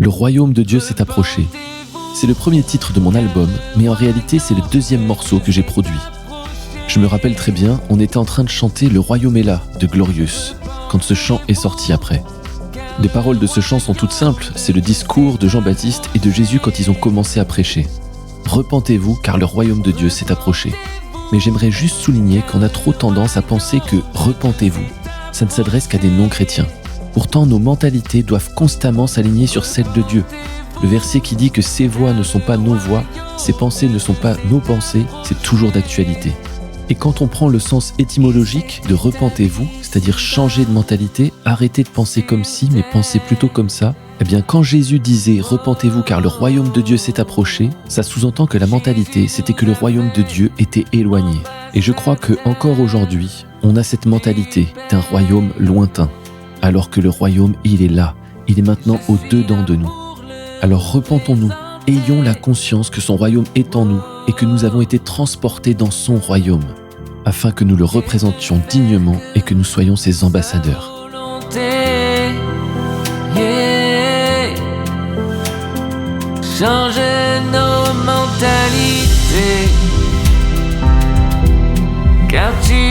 Le royaume de Dieu s'est approché. C'est le premier titre de mon album, mais en réalité c'est le deuxième morceau que j'ai produit. Je me rappelle très bien, on était en train de chanter Le royaume est là de Glorious, quand ce chant est sorti après. Les paroles de ce chant sont toutes simples, c'est le discours de Jean-Baptiste et de Jésus quand ils ont commencé à prêcher. Repentez-vous car le royaume de Dieu s'est approché. Mais j'aimerais juste souligner qu'on a trop tendance à penser que repentez-vous, ça ne s'adresse qu'à des non-chrétiens. Pourtant, nos mentalités doivent constamment s'aligner sur celles de Dieu. Le verset qui dit que ses voix ne sont pas nos voix, ses pensées ne sont pas nos pensées, c'est toujours d'actualité. Et quand on prend le sens étymologique de repentez-vous, c'est-à-dire changer de mentalité, arrêter de penser comme ci, mais penser plutôt comme ça, eh bien quand Jésus disait « repentez-vous car le royaume de Dieu s'est approché », ça sous-entend que la mentalité, c'était que le royaume de Dieu était éloigné. Et je crois que encore aujourd'hui, on a cette mentalité d'un royaume lointain, alors que le royaume, il est là, il est maintenant au-dedans de nous. Alors repentons-nous, ayons la conscience que son royaume est en nous et que nous avons été transportés dans son royaume, afin que nous le représentions dignement et que nous soyons ses ambassadeurs. Changer nos mentalités, car tu